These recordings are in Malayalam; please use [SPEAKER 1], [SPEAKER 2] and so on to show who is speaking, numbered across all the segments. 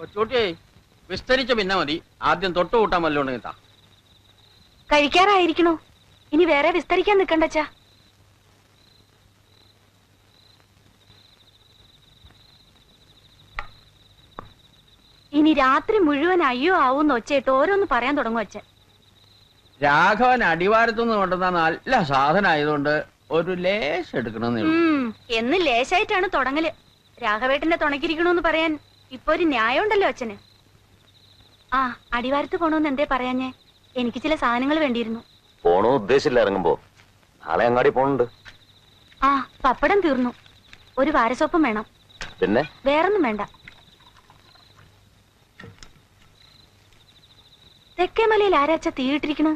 [SPEAKER 1] കൊച്ചൂട്ടിയെ വിസ്തരിച്ച പിന്നെ മതി. ആദ്യം തൊട്ട് കൂട്ടാൻ വല്ലോണ്ടെങ്കിൽ താ.
[SPEAKER 2] കഴിക്കാറായിരിക്കണോ? ഇനി വേറെ വിസ്തരിക്കാൻ നിക്കണ്ടച്ചാ. ഇനി രാത്രി മുഴുവൻ അയ്യോ ആവൂന്ന് ഒച്ചയിട്ട് ഓരോന്ന് പറയാൻ തുടങ്ങും അച്ഛൻ.
[SPEAKER 1] രാഘവൻ അടിവാരത്തുനിന്ന് കൊണ്ടുവന്ന നല്ല സാധനം ആയതുകൊണ്ട് ഒരു ലേശം എടുക്കണമെന്നേ ഉള്ളൂ.
[SPEAKER 2] എന്ന് ലേശായിട്ടാണ് തുടങ്ങല്. രാഘവേട്ടന്റെ തുണക്കിരിക്കണോന്ന് പറയാൻ ഇപ്പൊ ഒരു ന്യായം ഉണ്ടല്ലോ അച്ഛന്. ആ അടിവാരത്ത് പോണോന്ന് എന്തേ പറയാഞ്ഞേ? എനിക്ക് ചില സാധനങ്ങൾ വേണ്ടിയിരുന്നു.
[SPEAKER 3] പോണോ ഉദ്ദേശില്ല. ഇറങ്ങുമ്പോ നാളെ അങ്ങാടി പോണുണ്ട്.
[SPEAKER 2] ആ പപ്പടം തീർന്നു. ഒരു വാരസോപ്പും വേണം.
[SPEAKER 3] പിന്നെ
[SPEAKER 2] വേറൊന്നും വേണ്ട. തെക്കേമലയിൽ ആരാച്ച തീയിട്ടിരിക്കണു?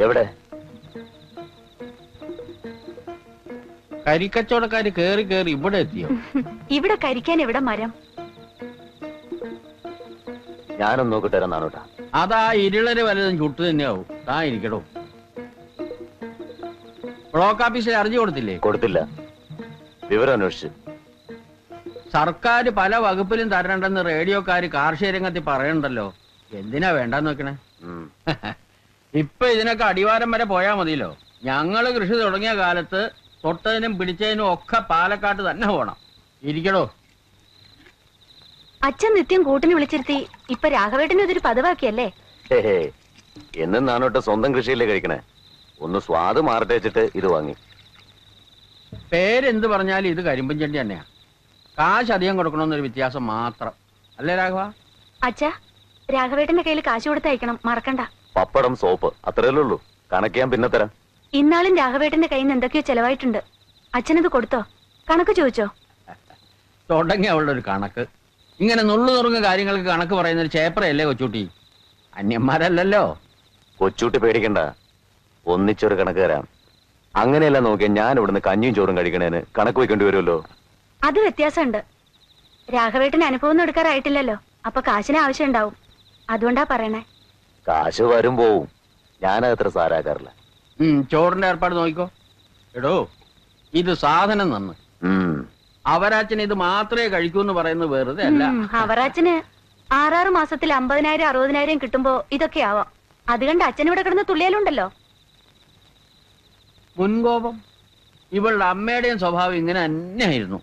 [SPEAKER 3] എവിടെ?
[SPEAKER 1] കരിക്കച്ചവടക്കാര് കേറി കേറി ഇവിടെ എത്തിയോ?
[SPEAKER 2] ഇവിടെ കരിക്കാൻ എവിടെ മരം?
[SPEAKER 3] ഞാനൊന്ന് നോക്കിട്ട് തരാം നാണോട്ടാ.
[SPEAKER 1] അതാ ഇരുളര് വലുതും ചുട്ടു തന്നെയാവും. താ ഇരിക്കടോ. ബ്ലോക്ക് ഓഫീസിൽ അറിഞ്ഞു കൊടുത്തില്ലേ?
[SPEAKER 3] കൊടുത്തില്ല. വിവരം അന്വേഷിച്ച്.
[SPEAKER 1] സർക്കാർ പല വകുപ്പിലും തരണ്ടെന്ന് റേഡിയോക്കാര് കാർഷിക രംഗത്തിൽ പറയണ്ടല്ലോ. എന്തിനാ വേണ്ടെന്ന് വെക്കണേ? ഇപ്പൊ ഇതിനൊക്കെ അടിവാരം വരെ പോയാ മതിയല്ലോ. ഞങ്ങള് കൃഷി തുടങ്ങിയ കാലത്ത് തൊട്ടതിനും പിടിച്ചതിനും ഒക്കെ പാലക്കാട്ട് തന്നെ പോണം. ഇരിക്കടോ.
[SPEAKER 2] അച്ഛൻ നിത്യം കൂട്ടിന് വിളിച്ചിരുത്തി ഇപ്പൊ രാഘവേട്ടന് ഇതൊരു പതിവാക്കിയല്ലേ?
[SPEAKER 3] എന്നും നാണോട്ട് സ്വന്തം കൃഷിയില്ലേ കഴിക്കണേ. ഒന്ന് സ്വാദ് മാറട്ടെ വെച്ചിട്ട് ഇത് വാങ്ങി.
[SPEAKER 1] പേരെന്ത് പറഞ്ഞാലും ഇത് കരിമ്പൻ ചെണ്ടി തന്നെയാ. കാശ് അധികം കൊടുക്കണമെന്നൊരു വ്യത്യാസം മാത്രം അല്ലേ രാഘവ?
[SPEAKER 2] അച്ഛാ രാഘവേട്ടന്റെ കയ്യിൽ കാശ് കൊടുത്തയക്കണം, മറക്കണ്ട.
[SPEAKER 3] പപ്പടം സോപ്പ് അത്രയല്ലേ ഉള്ളൂ. കണക്ക് ഞാൻ പിന്നെ തരാം.
[SPEAKER 2] ഇന്നാളും രാഘവേട്ടന്റെ കയ്യിൽ നിന്ന് എന്തൊക്കെയോ ചെലവായിട്ടുണ്ട്. അച്ഛനത് കൊടുത്തോ? കണക്ക് ചോദിച്ചോ?
[SPEAKER 1] തുടങ്ങി അവളുടെ ഒരു കണക്ക്. ഇങ്ങനെ നുള്ളു നുറുങ്ങ കാര്യങ്ങൾക്ക് കണക്ക് പറയുന്ന ഒരു ചേപ്പറയല്ലേ കൊച്ചൂട്ടി? അന്യന്മാരല്ലല്ലോ.
[SPEAKER 3] കൊച്ചൂട്ടി പേടിക്കണ്ട, ഒന്നിച്ചൊരു കണക്ക് തരാം. അങ്ങനെയല്ല നോക്കിയാൽ ഞാൻ ഇവിടുന്ന് കഞ്ഞിയും ചോറും കഴിക്കണേന് കണക്ക് വെക്കേണ്ടി വരുമല്ലോ.
[SPEAKER 2] അത് വ്യത്യാസമുണ്ട്. രാഘവേട്ടന് അനുഭവം എടുക്കാറായിട്ടില്ലല്ലോ. അപ്പൊ കാശിന് ആവശ്യം ഉണ്ടാവും. അതുകൊണ്ടാ പറയണേ.
[SPEAKER 3] കാശ് വരും പോവും. ഞാനത്ര സാരാക്കാറില്ല.
[SPEAKER 1] ചോറിന്റെ ഏർപ്പാട് നോക്കിക്കോ. എടോ ഇത് സാധനം നന്ന്. അവരാച്ചൻ ഇത് മാത്രമേ കഴിക്കൂ എന്ന് പറയുന്നത് വെറുതെ അല്ല.
[SPEAKER 2] അവരാച്ചന് 6 മാസത്തിൽ 50,000 60,000 കിട്ടുമ്പോ ഇതൊക്കെ ആവാം. അത് കണ്ട് അച്ഛൻ ഇവിടെ കിടന്ന് തുള്ളിയാലുണ്ടല്ലോ.
[SPEAKER 1] മുൻകോപം. ഇവളുടെ അമ്മയുടെയും സ്വഭാവം ഇങ്ങനെ തന്നെയായിരുന്നു.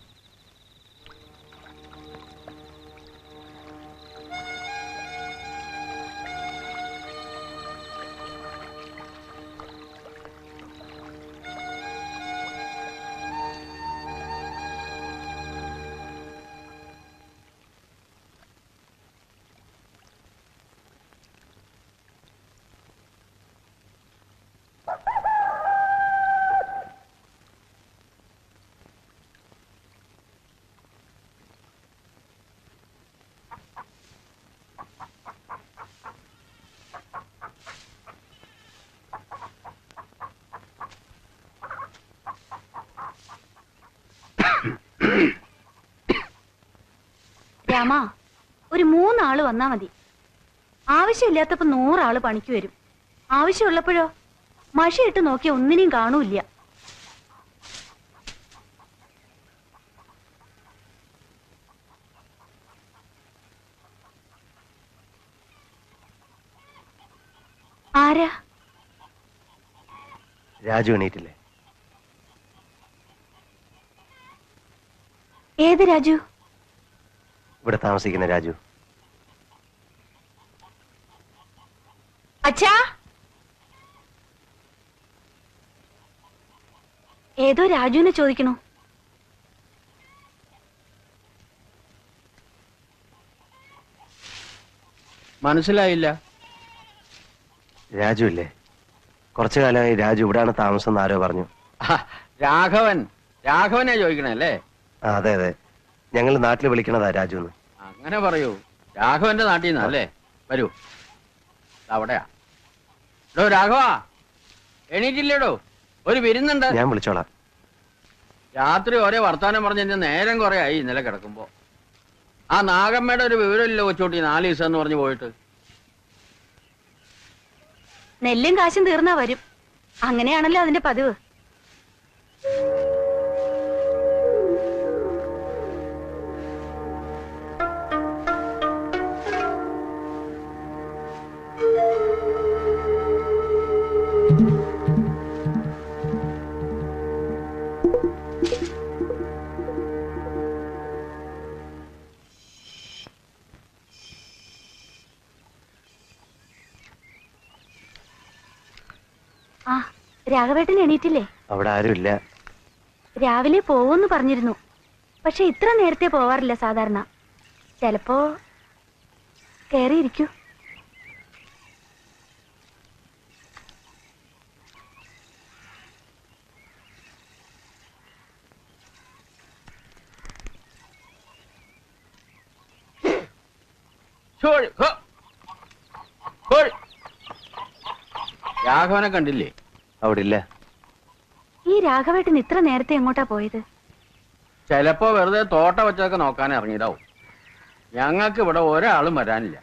[SPEAKER 2] രാമ, ഒരു 3 ആള് വന്നാ മതി. ആവശ്യമില്ലാത്തപ്പോ 100 ആള് പണിക്ക് വരും. ആവശ്യമുള്ളപ്പോഴോ മഷിയിട്ട് നോക്കിയ ഒന്നിനെയും കാണൂല്ല. ആരാ?
[SPEAKER 3] രാജു എണീറ്റില്ലേ?
[SPEAKER 2] ഏത് രാജു?
[SPEAKER 3] ഇവിടെ താമസിക്കുന്ന രാജു.
[SPEAKER 2] അച്ഛാ, ഏതോ രാജുവിനെ ചോദിക്കണോ?
[SPEAKER 1] മനസ്സിലായില്ല.
[SPEAKER 3] രാജു ഇല്ലേ? കുറച്ചു കാലമായി രാജു ഇവിടാണ് താമസം എന്ന് ആരോ പറഞ്ഞു.
[SPEAKER 1] രാഘവനെ ചോദിക്കണേ അല്ലേ?
[SPEAKER 3] അതെ അതെ, ഞങ്ങൾ നാട്ടിൽ വിളിക്കണതാ രാജു എന്ന്.
[SPEAKER 1] അങ്ങനെ പറയൂ. രാഘവന്റെ നാട്ടിൽ നിന്നല്ലേ? വരൂ, അവിടെയാ. രാഘവ എണീറ്റില്ലേടോ? ഒരു വിരുന്നുണ്ട്.
[SPEAKER 3] ഞാൻ വിളിച്ചോളാം.
[SPEAKER 1] രാത്രി ഒരേ വർത്താനം പറഞ്ഞ നേരം കുറെ ആയി ഇന്നലെ കിടക്കുമ്പോ. ആ നാഗമ്മയുടെ ഒരു വിവരമില്ല കൊച്ചോട്ടി, 4 ദിവസം എന്ന് പറഞ്ഞു പോയിട്ട്.
[SPEAKER 2] നെല്ലും കാശും തീർന്നാ വരും. അങ്ങനെയാണല്ലോ അതിന്റെ പതിവ്. ആ രാഘവേട്ടൻ എണീറ്റില്ലേ?
[SPEAKER 4] അവിടെ ആരുമില്ല.
[SPEAKER 2] രാവിലെ പോവെന്ന് പറഞ്ഞിരുന്നു. പക്ഷെ ഇത്ര നേരത്തെ പോവാറില്ല സാധാരണ. ചിലപ്പോ കേറിയിരിക്കൂ.
[SPEAKER 1] രാഘവനെ കണ്ടില്ലേ?
[SPEAKER 4] അവിടെ ഇല്ല.
[SPEAKER 2] ഈ രാഘവേട്ടൻ ഇത്ര നേരത്തെ എങ്ങോട്ടാ പോയത്?
[SPEAKER 1] ചിലപ്പോ വെറുതെ തോട്ട വെച്ചതൊക്കെ നോക്കാൻ ഇറങ്ങിയതാവും. ഞങ്ങൾക്ക് ഇവിടെ ഒരാളും വരാനില്ല.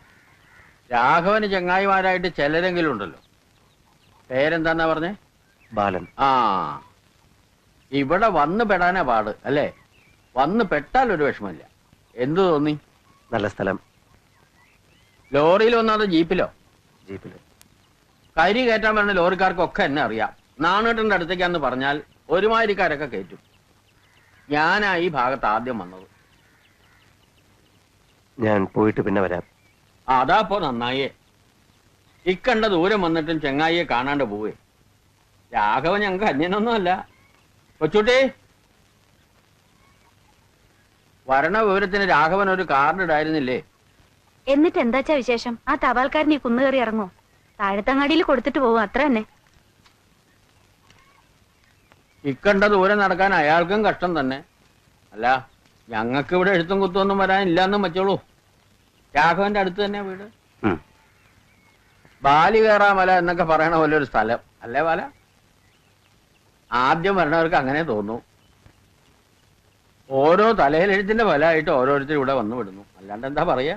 [SPEAKER 1] രാഘവന് ചങ്ങായിമാരായിട്ട് ചിലരെങ്കിലും ഉണ്ടല്ലോ. പേരെന്താന്നാ പറഞ്ഞേ?
[SPEAKER 4] ബാലൻ.
[SPEAKER 1] ആ, ഇവിടെ വന്ന് പെടാനാ പാട് അല്ലേ? വന്ന് പെട്ടാൽ ഒരു വിഷമമില്ല. എന്തു തോന്നി?
[SPEAKER 4] നല്ല സ്ഥലം.
[SPEAKER 1] ലോറിയിൽ വന്നാതോ ജീപ്പിലോ?
[SPEAKER 4] ജീപ്പില്.
[SPEAKER 1] കരി കയറ്റാൻ വരുന്ന ലോറിക്കാർക്കൊക്കെ എന്നെ അറിയാം. നാണേട്ടന്റെ അടുത്തേക്കാന്ന് പറഞ്ഞാൽ ഒരുമാതിരിക്കാരൊക്കെ കയറ്റും. ഞാനാ ഈ ഭാഗത്ത് ആദ്യം വന്നത്.
[SPEAKER 4] ഞാൻ പോയിട്ട് പിന്നെ വരാം.
[SPEAKER 1] അതാപ്പോ നന്നായേ. ഇക്കണ്ട ദൂരം വന്നിട്ടും ചെങ്ങായിയെ കാണാണ്ട് പോവേ. രാഘവൻ ഞങ്ങൾക്ക് അന്യനൊന്നുമല്ല. കൊച്ചുട്ടി, വരണ വിവരത്തിന് രാഘവൻ ഒരു കാർഡ് ഇടായിരുന്നില്ലേ?
[SPEAKER 2] എന്നിട്ട് എന്താച്ചാ വിശേഷം? ആ തപാൽക്കാരൻ ഈ കുന്നുകയറി ഇറങ്ങോ? താഴത്തങ്ങാടിയിൽ കൊടുത്തിട്ട് പോവും, അത്ര തന്നെ.
[SPEAKER 1] ഇക്കണ്ട ദൂരം നടക്കാൻ അയാൾക്കും കഷ്ടം തന്നെ. അല്ല, ഞങ്ങൾക്ക് ഇവിടെ എഴുത്തും കുത്തൊന്നും വരാനില്ലാന്നും വെച്ചോളൂ. രാഘവന്റെ അടുത്ത് തന്നെ വീട്. ബാലി കയറാമല എന്നൊക്കെ പറയണ പോലെ ഒരു സ്ഥലം അല്ലേ ബാല? ആദ്യം വരണവർക്ക് അങ്ങനെ തോന്നും. ഓരോ തലയിലെഴുത്തിന്റെ ഫലമായിട്ട് ഓരോരുത്തരും ഇവിടെ വന്നു വിടുന്നു. അല്ലാണ്ട് എന്താ പറയാ?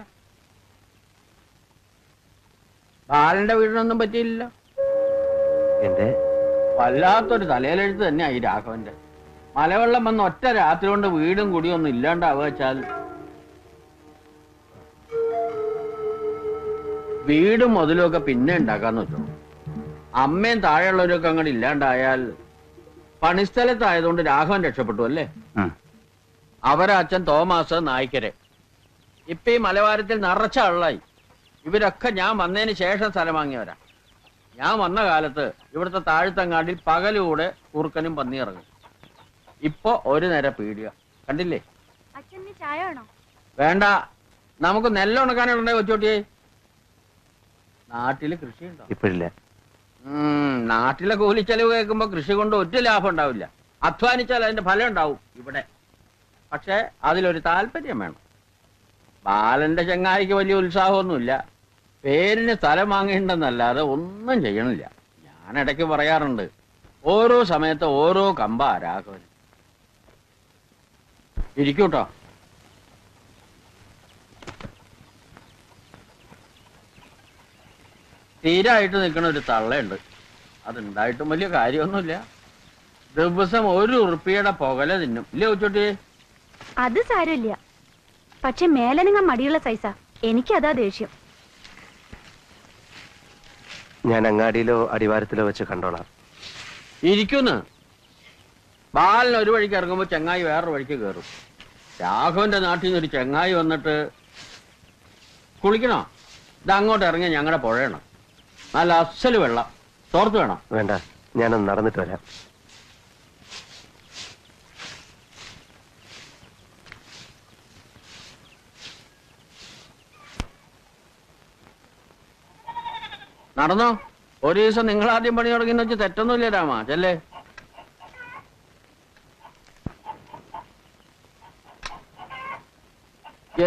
[SPEAKER 1] ബാലന്റെ വീടിനൊന്നും പറ്റിയില്ല.
[SPEAKER 4] എന്റെ
[SPEAKER 1] വല്ലാത്തൊരു തലയിലെഴുത്ത് തന്നെയാ ഈ രാഘവന്റെ. മലവെള്ളം വന്ന് ഒറ്റ രാത്രി കൊണ്ട് വീടും കുടിയൊന്നും ഇല്ലാണ്ടാവുക വെച്ചാൽ, വീടും മുതലുമൊക്കെ പിന്നെ ഉണ്ടാക്കാന്ന് വെച്ചോ. അമ്മയും താഴെയുള്ളവരൊക്കെ അങ്ങോട്ട് ഇല്ലാണ്ടായാൽ, പണിസ്ഥലത്തായതുകൊണ്ട് രാഘവൻ രക്ഷപ്പെട്ടു അല്ലേ? അവരെ അച്ഛൻ തോമാസ് നായ്ക്കരെ. ഇപ്പൊ ഈ മലവാരത്തിൽ നിറച്ച ആളായി. ഇവരൊക്കെ ഞാൻ വന്നതിന് ശേഷം സ്ഥലം വാങ്ങിയവരാ. ഞാൻ വന്ന കാലത്ത് ഇവിടുത്തെ താഴ്ത്തങ്ങാടിൽ പകലൂടെ കുറുക്കനും പന്നി ഇറങ്ങും. ഇപ്പൊ ഒരു നേരം പീടിക. കണ്ടില്ലേ?
[SPEAKER 2] അച്ഛന് ചായ വേണോ?
[SPEAKER 1] വേണ്ട, നമുക്ക് നെല്ല് ഉണക്കാനുണ്ടേ കൊച്ചോട്ടിയെ. നാട്ടില് കൃഷിയുണ്ടോ?
[SPEAKER 4] ഇപ്പോഴില്ല.
[SPEAKER 1] നാട്ടിലെ കൂലിച്ചെലവ് കേൾക്കുമ്പോ കൃഷി കൊണ്ട് ഒറ്റ ലാഭം ഉണ്ടാവില്ല. അധ്വാനിച്ചാൽ അതിന്റെ ഫലം ഉണ്ടാവും ഇവിടെ. പക്ഷെ അതിലൊരു താല്പര്യം വേണം. ബാലന്റെ ചങ്ങായിക്ക് വലിയ ഉത്സാഹമൊന്നുമില്ല. പേരിന് സ്ഥലം വാങ്ങിയിട്ടുണ്ടെന്നല്ലാതെ ഒന്നും ചെയ്യണില്ല. ഞാൻ ഇടയ്ക്ക് പറയാറുണ്ട്, ഓരോ സമയത്ത് ഓരോ കമ്പാ രാഘവൻ. ഇരിക്കൂട്ടോ. തീരായിട്ട് നിൽക്കണ ഒരു തള്ളയുണ്ട്. അതുണ്ടായിട്ടും വലിയ കാര്യമൊന്നുമില്ല. ദിവസം 1 ഉറുപ്പിയുടെ പുകല തിന്നും ഇല്ലേ കൊച്ചോട്ടി?
[SPEAKER 2] അത് സാരമില്ല. പക്ഷെ മേലനങ്ങ മടിയുള്ള സൈസാ. എനിക്കതാ ദേഷ്യം.
[SPEAKER 4] ഞാൻ അങ്ങാടിയിലോ അടിവാരത്തിലോ വെച്ച് കണ്ടോളാം.
[SPEAKER 1] ഇരിക്കുന്നു. ബാലൻ ഒരു വഴിക്ക് ഇറങ്ങുമ്പോ ചെങ്ങായി വേറൊരു വഴിക്ക് കയറും. രാഘവന്റെ നാട്ടിൽ നിന്ന് ഒരു ചെങ്ങായി വന്നിട്ട്, കുളിക്കണോ? ഇത് അങ്ങോട്ട് ഇറങ്ങി ഞങ്ങളുടെ പുഴയണം. നല്ല അസല് വെള്ളം. തോർത്ത് വേണം.
[SPEAKER 4] വേണ്ട, ഞാനൊന്ന് നടന്നിട്ട് വരാം.
[SPEAKER 1] നടന്നോ? ഒരു ദിവസം നിങ്ങൾ ആദ്യം പണി തുടങ്ങിയെന്ന് വെച്ച് തെറ്റൊന്നുമില്ല രാമ. ചെല്ലേ.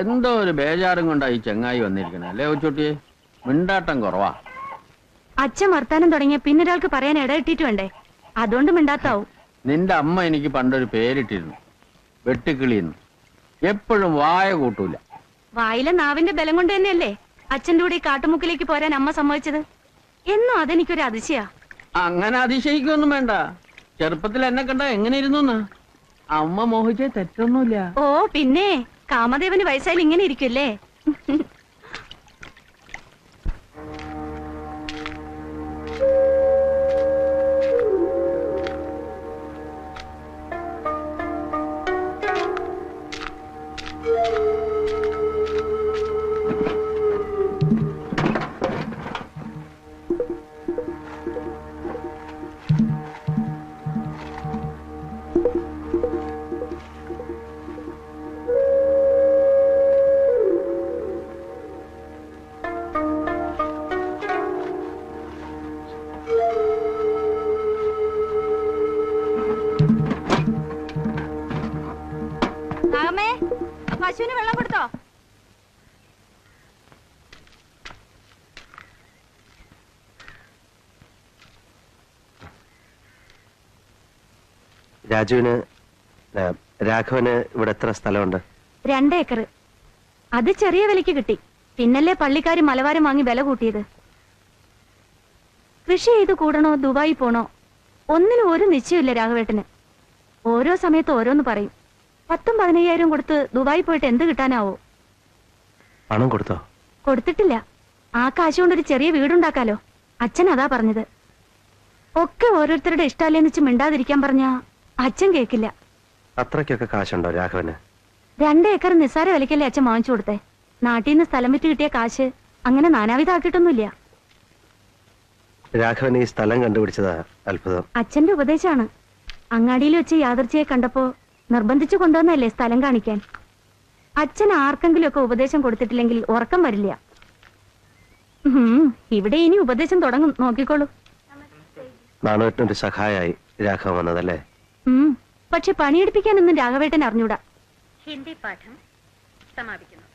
[SPEAKER 1] എന്തോ ഒരു ബേജാറും കൊണ്ടാ ഈ ചെങ്ങായി വന്നിരിക്കണേ അല്ലേ കൊച്ചുട്ടിയെ? മിണ്ടാട്ടം കുറവാ.
[SPEAKER 2] അച്ഛൻ വർത്താനം തുടങ്ങിയ പിന്നൊരാൾക്ക് പറയാൻ ഇടയിട്ടിട്ട് വേണ്ടേ? അതുകൊണ്ട് മിണ്ടാത്താവും.
[SPEAKER 1] നിന്റെ അമ്മ എനിക്ക് പണ്ടൊരു പേരിട്ടിരുന്നു, വെട്ടുക്കിളിന്ന്. എപ്പോഴും വായ കൂട്ടൂല.
[SPEAKER 2] വായിലെ നാവിന്റെ ബലം കൊണ്ട് തന്നെയല്ലേ അച്ഛന്റെ കൂടെ ഈ കാട്ടുമുക്കിലേക്ക് പോരാൻ അമ്മ സമ്മതിച്ചത്? എന്നും അതെനിക്കൊരു അതിശയാ.
[SPEAKER 1] അങ്ങനെ അതിശയിക്കൊന്നും വേണ്ട. ചെറുപ്പത്തിൽ എന്നെ കണ്ട എങ്ങനെ ഇരുന്നു? അമ്മ മോഹിച്ചേ തെറ്റൊന്നുമില്ല.
[SPEAKER 2] ഓ പിന്നെ, കാമദേവന് വയസ്സായാലും ഇങ്ങനെ ഇരിക്കുമല്ലേ?
[SPEAKER 4] രാജുവിന് രാഘവന് ഇവിടെ എത്ര സ്ഥലമുണ്ട്?
[SPEAKER 2] 2 ഏക്കർ. അത് ചെറിയ വിലയ്ക്ക് കിട്ടി. പിന്നല്ലേ പള്ളിക്കാര് മലവാരം വാങ്ങി വില കൂട്ടിയത്. കൃഷി ചെയ്ത് കൂടണോ ദുബായി പോണോ ഒന്നിനും ഒരു നിശ്ചയമില്ല രാഘവേട്ടന്. ഓരോ സമയത്ത് ഓരോന്ന് പറയും. 10,000-15,000 കൊടുത്ത് ദുബായി പോയിട്ട് എന്ത് കിട്ടാനാവോ?
[SPEAKER 4] പണം കൊടുത്തോ?
[SPEAKER 2] കൊടുത്തിട്ടില്ല. ആ കാശ് കൊണ്ടൊരു ചെറിയ വീടുണ്ടാക്കാലോ. അച്ഛൻ അതാ പറഞ്ഞത്. ഒക്കെ ഓരോരുത്തരുടെ ഇഷ്ടമല്ലേന്ന് വെച്ച് മിണ്ടാതിരിക്കാൻ പറഞ്ഞാ അച്ഛൻ കേക്കില്ല.
[SPEAKER 4] അത്രയ്ക്കൊക്കെ കാശുണ്ടോ രാഘവന്?
[SPEAKER 2] 2 ഏക്കർ നിസ്സാര വിലക്കല്ലേ അച്ഛൻ വാങ്ങിച്ചു കൊടുത്തേ. നാട്ടിൽ നിന്ന് സ്ഥലം വിറ്റ് കിട്ടിയ കാശ് അങ്ങനെ നാനാവിധാക്കിയിട്ടൊന്നുമില്ല.
[SPEAKER 4] രാഘവൻ ഈ സ്ഥലം കണ്ടുപിടിച്ചതാ അത്ഭുതം.
[SPEAKER 2] അച്ഛന്റെ ഉപദേശമാണ്. അങ്ങാടിയിൽ വെച്ച് യാദർച്ചയെ കണ്ടപ്പോ നിർബന്ധിച്ചു കൊണ്ടുവന്നല്ലേ സ്ഥലം കാണിക്കാൻ. അച്ഛൻ ആർക്കെങ്കിലും ഒക്കെ ഉപദേശം കൊടുത്തിട്ടില്ലെങ്കിൽ ഉറക്കം വരില്ല. ഇവിടെ ഇനി ഉപദേശം തുടങ്ങും, നോക്കിക്കോളൂ.
[SPEAKER 4] നാണുവേട്ടനൊരു സഹായായി രാഘവൻ വന്നതല്ലേ?
[SPEAKER 2] പക്ഷെ പണിയെടുപ്പിക്കാനൊന്നും രാഘവേട്ടൻ അറിഞ്ഞൂടാ. ഹിന്ദി പാഠം സമാപിക്കുന്നു.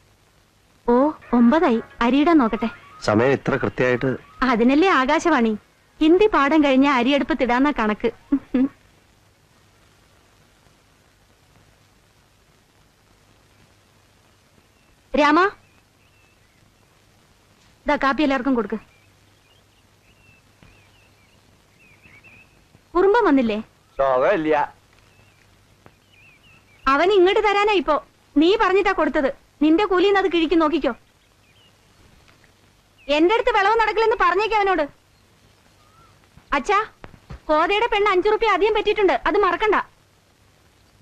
[SPEAKER 2] ഓ 9 അരിയിടാൻ നോക്കട്ടെ.
[SPEAKER 4] സമയം ഇത്ര കൃത്യമായിട്ട്?
[SPEAKER 2] അതിനല്ലേ ആകാശവാണി. ഹിന്ദി പാഠം കഴിഞ്ഞ അരിയെടുപ്പത്തിടാന്ന കണക്ക്. രാമ, ഇതാ കാപ്പി എല്ലാവർക്കും കൊടുക്ക്. കുറുമ്പം വന്നില്ലേ? അവൻ ഇങ്ങോട്ട് തരാനാ ഇപ്പോ. നീ പറഞ്ഞിട്ടാ കൊടുത്തത്. നിന്റെ കൂലിന്ന് അത് കിഴിക്കും, നോക്കിക്കോ. എന്റെ അടുത്ത് വിളവ് നടക്കില്ലെന്ന് പറഞ്ഞേക്ക് അവനോട്. അച്ഛാ, കോതയുടെ പെണ്ണ് 5 റുപ്യ അധികം പറ്റിയിട്ടുണ്ട്, അത് മറക്കണ്ട.